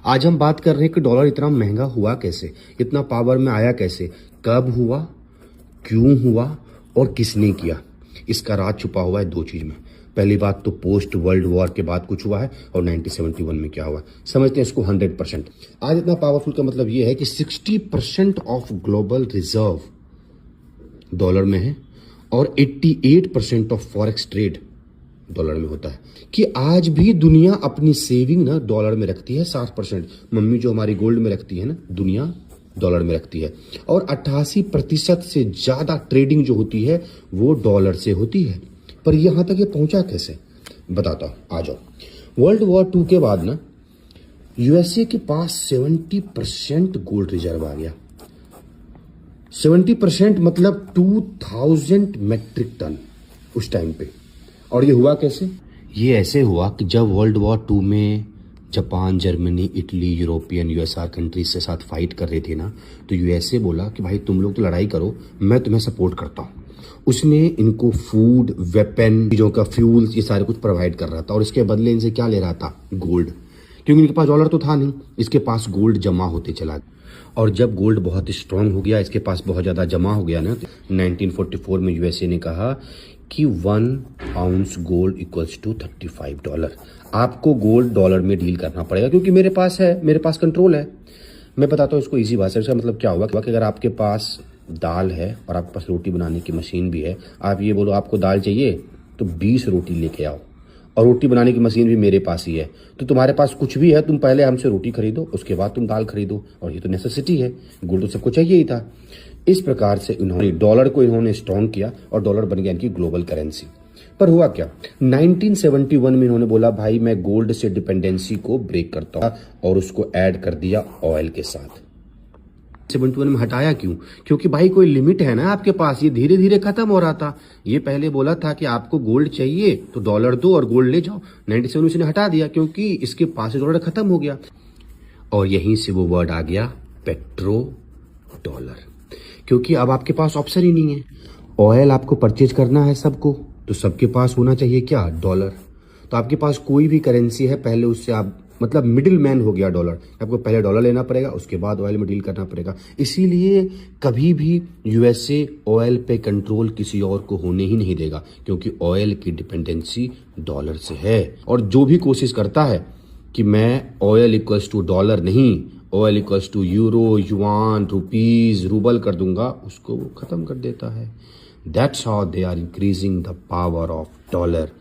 आज हम बात कर रहे हैं कि डॉलर इतना महंगा हुआ कैसे, इतना पावर में आया कैसे, कब हुआ, क्यों हुआ और किसने किया। इसका राज छुपा हुआ है दो चीज में। पहली बात तो पोस्ट वर्ल्ड वॉर के बाद कुछ हुआ है और 1971 में क्या हुआ, समझते हैं इसको 100%। आज इतना पावरफुल का मतलब यह है कि 60% ऑफ ग्लोबल रिजर्व डॉलर में है और 88% ऑफ फॉरेक्स ट्रेड डॉलर में होता है। कि आज भी दुनिया अपनी सेविंग ना डॉलर में रखती है 60%। मम्मी जो हमारी गोल्ड में रखती है ना, दुनिया डॉलर में रखती है। और 88% से ज्यादा ट्रेडिंग जो होती है वो डॉलर से होती है। पर यहां तक ये पहुंचा कैसे, बताता हूं, आ जाओ। वर्ल्ड वॉर 2 के बाद ना यूएसए के पास 70% गोल्ड रिजर्व आ गया। 70% मतलब 2000 मैट्रिक टन उस टाइम पे। और ये हुआ कैसे? ये ऐसे हुआ कि जब वर्ल्ड वॉर 2 में Japan, Germany, Italy, European, USR countries से साथ फाइट कर रहे थे ना, तो यूएसए बोला कि भाई तुम लोग तो लड़ाई करो, मैं तुम्हें सपोर्ट करता हूँ। उसने इनको फूड, वेपन, चीजों का फ्यूल, ये सारे कुछ प्रोवाइड कर रहा था। और इसके बदले इनसे क्या ले रहा था? गोल्ड। क्योंकि इनके पास डॉलर तो था नहीं, इसके पास गोल्ड जमा होते चला गया। और जब गोल्ड बहुत स्ट्रांग हो गया, इसके पास बहुत ज्यादा जमा हो गया ना, 1944 में यूएसए ने कहा कि 1 आउंस गोल्ड इक्वल्स टू $35। आपको गोल्ड डॉलर में डील करना पड़ेगा क्योंकि मेरे पास है, मेरे पास कंट्रोल है। मैं बताता हूँ इसको इजी भाषा। इसका मतलब क्या हुआ कि अगर आपके पास दाल है और आपके पास रोटी बनाने की मशीन भी है, आप ये बोलो आपको दाल चाहिए तो 20 रोटी लेके आओ, और रोटी बनाने की मशीन भी मेरे पास ही है, तो तुम्हारे पास कुछ भी है, तुम पहले हमसे रोटी खरीदो, उसके बाद तुम दाल खरीदो। और ये तो नेसेसिटी है, गोल्ड तो सबको चाहिए ही था। इस प्रकार से इन्होंने डॉलर को इन्होंने स्ट्रॉन्ग किया और डॉलर बन गया इनकी ग्लोबल करेंसी। पर हुआ क्या, 1971 में इन्होंने बोला भाई मैं गोल्ड से डिपेंडेंसी को ब्रेक करता हूं और उसको ऐड कर दिया ऑयल के साथ। 71 में हटाया क्यों? क्योंकि भाई कोई लिमिट है ना आपके पास, ये धीरे धीरे खत्म हो रहा था। ये पहले बोला था कि आपको गोल्ड चाहिए तो डॉलर दो और गोल्ड ले जाओ। 97 ने हटा दिया क्योंकि इसके पास डॉलर खत्म हो गया। और यहीं से वो वर्ड आ गया पेट्रो डॉलर, क्योंकि अब आपके पास ऑप्शन ही नहीं है। ऑयल आपको परचेज करना है सबको, तो सबके पास होना चाहिए क्या? डॉलर। तो आपके पास कोई भी करेंसी है, पहले उससे आप मतलब मिडिल मैन हो गया डॉलर। आपको पहले डॉलर लेना पड़ेगा, उसके बाद ऑयल में डील करना पड़ेगा। इसीलिए कभी भी यूएसए ऑयल पे कंट्रोल किसी और को होने ही नहीं देगा, क्योंकि ऑयल की डिपेंडेंसी डॉलर से है। और जो भी कोशिश करता है कि मैं ऑयल इक्वल्स टू डॉलर नहीं, oil equals to euro, yuan, rupees, rouble कर दूंगा, उसको वो खत्म कर देता है। That's how they are increasing the power of dollar.